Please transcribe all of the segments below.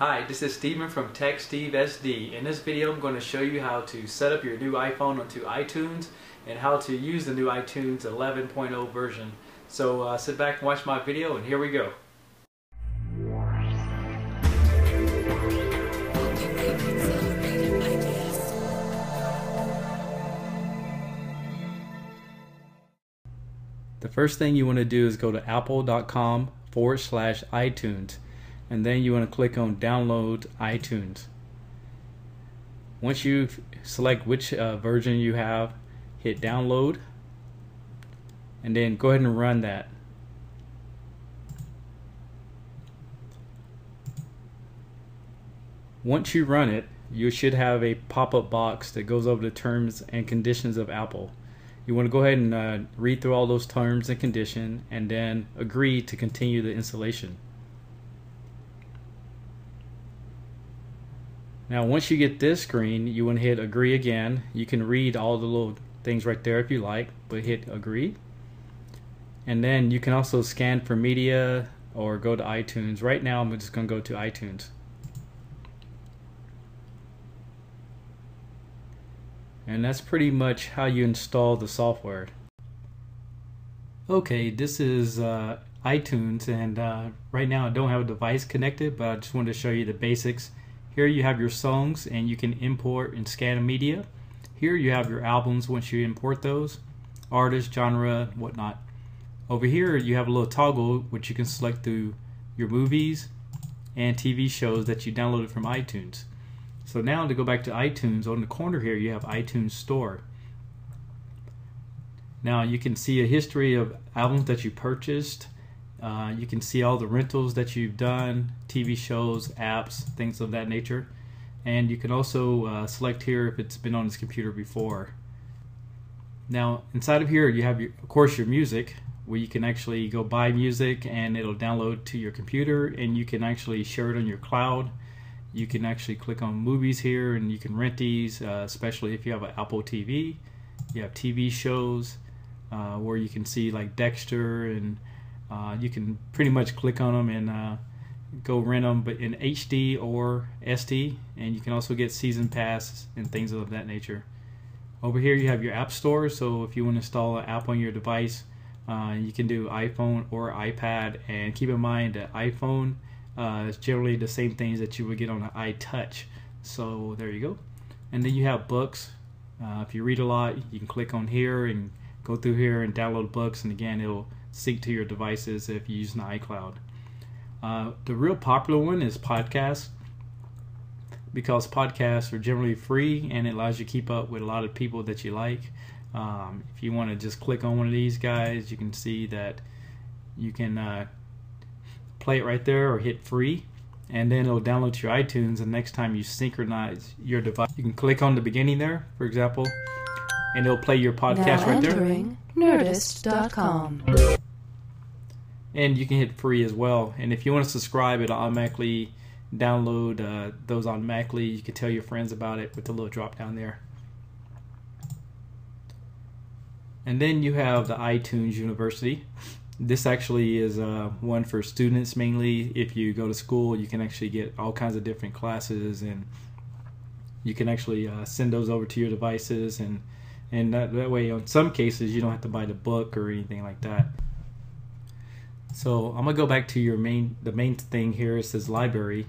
Hi, this is Steven from TechSteve SD. In this video I'm going to show you how to set up your new iPhone onto iTunes and how to use the new iTunes 11.0 version. So sit back and watch my video, and here we go. The first thing you want to do is go to apple.com/iTunes, and then you want to click on download iTunes. Once you select which version you have, hit download and then go ahead and run that. Once you run it, you should have a pop-up box that goes over the terms and conditions of Apple. You want to go ahead and read through all those terms and conditions and then agree to continue the installation. Now once you get this screen, you want to hit agree again. You can read all the little things right there if you like, but hit agree. And then you can also scan for media or go to iTunes. Right now I'm just going to go to iTunes. And that's pretty much how you install the software. Okay, this is iTunes, and right now I don't have a device connected, but I just wanted to show you the basics. Here you have your songs, and you can import and scan media. Here you have your albums once you import those, artist, genre, whatnot. Over here you have a little toggle which you can select through your movies and TV shows that you downloaded from iTunes. So now to go back to iTunes, on the corner here you have iTunes Store. Now you can see a history of albums that you purchased. You can see all the rentals that you've done, TV shows, apps, things of that nature. And you can also select here if it's been on this computer before. Now inside of here you have, of course, your music, where you can actually go buy music and it'll download to your computer, and you can actually share it on your cloud. You can actually click on movies here and you can rent these, especially if you have an Apple TV. You have TV shows where you can see like Dexter, and you can pretty much click on them and go rent them, but in HD or SD. And you can also get season passes and things of that nature. Over here you have your app store, so if you want to install an app on your device, you can do iPhone or iPad. And keep in mind that iPhone it's generally the same things that you would get on an iTouch. So there you go. And then you have books. If you read a lot, you can click on here and go through here and download books, and again it'll sync to your devices if you use an iCloud. The real popular one is podcasts, because podcasts are generally free and it allows you to keep up with a lot of people that you like. If you want to just click on one of these guys, you can see that you can play it right there or hit free, and then it'll download to your iTunes. And next time you synchronize your device, you can click on the beginning there, for example, and it'll play your podcast right there. Nerdist.com. And you can hit free as well. And if you want to subscribe, it'll automatically download those automatically. You can tell your friends about it with the little drop down there. And then you have the iTunes University. This actually is one for students mainly. If you go to school, you can actually get all kinds of different classes, and you can actually send those over to your devices, and that way, in some cases, you don't have to buy the book or anything like that. So I'm gonna go back to the main thing here. It says library,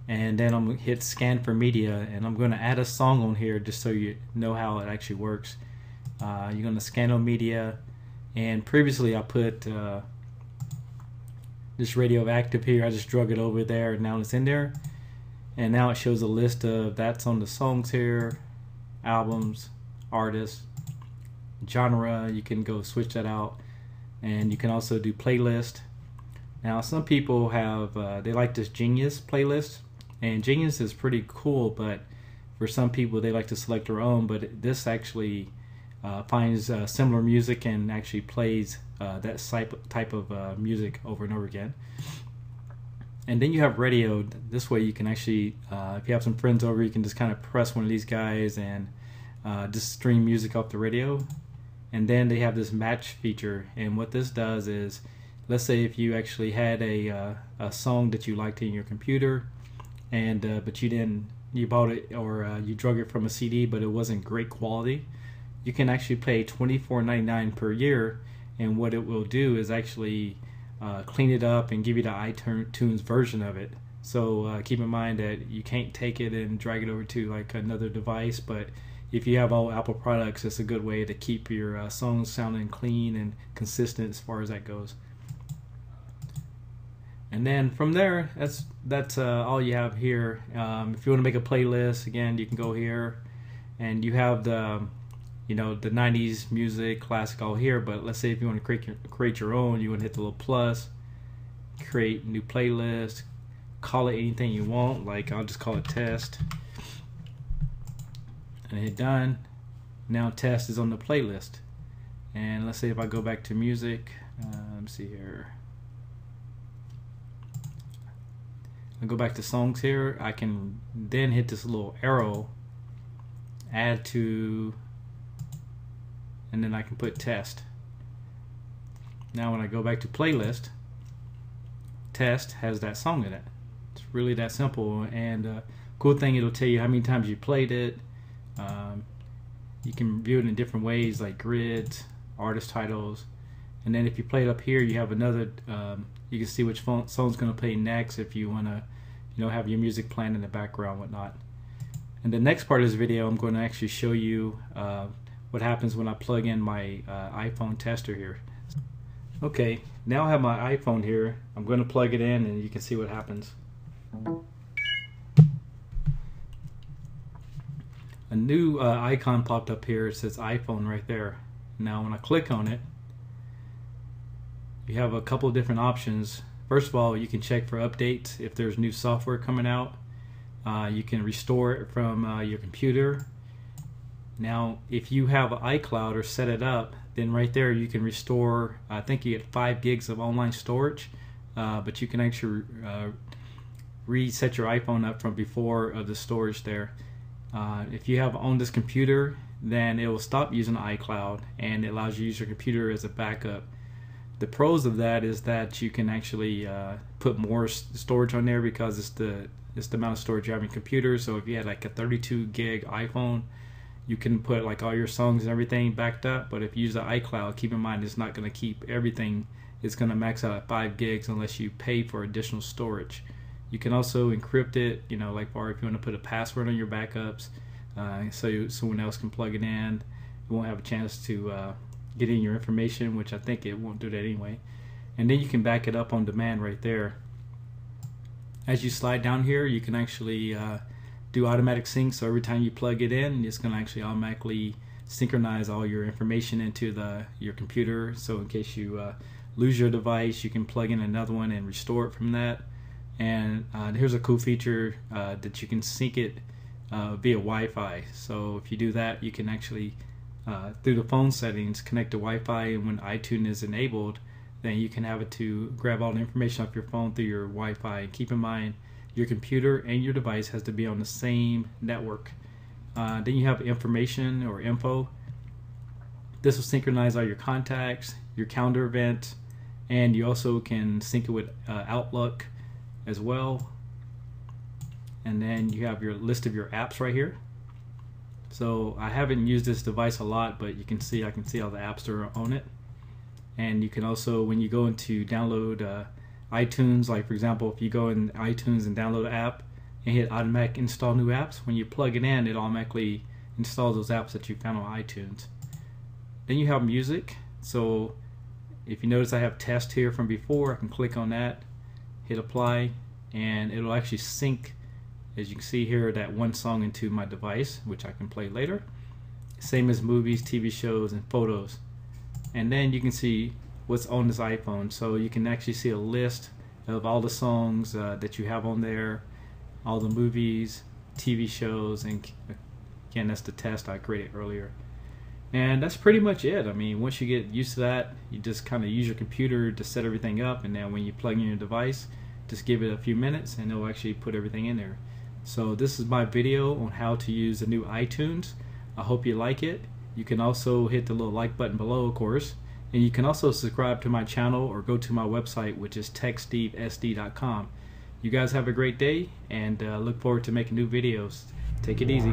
and then I'm gonna hit scan for media, and I'm gonna add a song on here just so you know how it actually works. You're gonna scan on media. And previously I put this radioactive here. I just drug it over there, and now it's in there. And now it shows a list of that's on the songs here, albums, artists, genre. You can go switch that out, and you can also do playlist. Now some people have they like this Genius playlist, and Genius is pretty cool, but for some people they like to select their own. But this actually finds similar music and actually plays that type of music over and over again. And then you have radio. This way you can actually, if you have some friends over, you can just kind of press one of these guys and just stream music off the radio. And then they have this match feature, and what this does is, let's say if you actually had a song that you liked in your computer, and but you bought it, or you drug it from a CD, but it wasn't great quality, you can actually pay $24.99 per year, and what it will do is actually clean it up and give you the iTunes version of it. So keep in mind that you can't take it and drag it over to like another device, but if you have all Apple products, it's a good way to keep your songs sounding clean and consistent as far as that goes. And then from there, that's all you have here. If you want to make a playlist, again, you can go here, and you have the the 90s music, classic all here. But let's say if you want to create your own, you want to hit the little plus, create new playlist, call it anything you want. Like I'll just call it test, and hit done. Now test is on the playlist. And let's say if I go back to music, let me see here. I go back to songs here. I can then hit this little arrow, add to, and then I can put test. Now when I go back to playlist, test has that song in it. It's really that simple. And cool thing, it'll tell you how many times you played it. You can view it in different ways, like grids, artist titles, and then if you play it up here, you have another. You can see which song's going to play next if you want to, have your music playing in the background, whatnot. And the next part of this video, I'm going to actually show you what happens when I plug in my iPhone tester here. Okay, now I have my iPhone here. I'm going to plug it in, and you can see what happens. A new icon popped up here. It says iPhone right there. Now when I click on it, you have a couple of different options. First of all, you can check for updates if there's new software coming out. You can restore it from your computer. Now if you have iCloud or set it up, then right there you can restore, I think you get 5 gigs of online storage, but you can actually reset your iPhone up from before the storage there. If you have on this computer, then it will stop using iCloud, and it allows you to use your computer as a backup. The pros of that is that you can actually put more storage on there because it's the amount of storage you have in your computer. So if you had like a 32 gig iPhone, you can put like all your songs and everything backed up. But if you use the iCloud, keep in mind it's not going to keep everything. It's going to max out at 5 gigs unless you pay for additional storage. You can also encrypt it, like if you want to put a password on your backups, so someone else can plug it in. You won't have a chance to get in your information, which I think it won't do that anyway. And then you can back it up on demand right there. As you slide down here, you can actually do automatic sync. So every time you plug it in, it's going to actually automatically synchronize all your information into your computer. So in case you lose your device, you can plug in another one and restore it from that. And here's a cool feature that you can sync it via Wi-Fi. So if you do that, you can actually through the phone settings connect to Wi-Fi, and when iTunes is enabled, then you can have it to grab all the information off your phone through your Wi-Fi. And keep in mind, your computer and your device has to be on the same network. Then you have information or info. This will synchronize all your contacts, your calendar events, and you also can sync it with Outlook as well. And then you have your list of your apps right here. So I haven't used this device a lot, but you can see, I can see all the apps that are on it. And you can also, when you go into download iTunes, like for example, if you go in iTunes and download an app and hit automatic install new apps, when you plug it in, it automatically installs those apps that you found on iTunes. Then you have music. So if you notice, I have test here from before. I can click on that, hit apply, and it'll actually sync, as you can see here, that one song into my device, which I can play later. Same as movies, TV shows, and photos. And then you can see what's on this iPhone. So you can actually see a list of all the songs that you have on there, all the movies, TV shows, and again, that's the test I created earlier. And that's pretty much it. I mean, once you get used to that, you just kind of use your computer to set everything up, and then when you plug in your device, just give it a few minutes and it'll actually put everything in there. So this is my video on how to use the new iTunes. I hope you like it. You can also hit the little like button below, of course, and you can also subscribe to my channel or go to my website, which is techstevesd.com. You guys have a great day, and look forward to making new videos. Take it easy.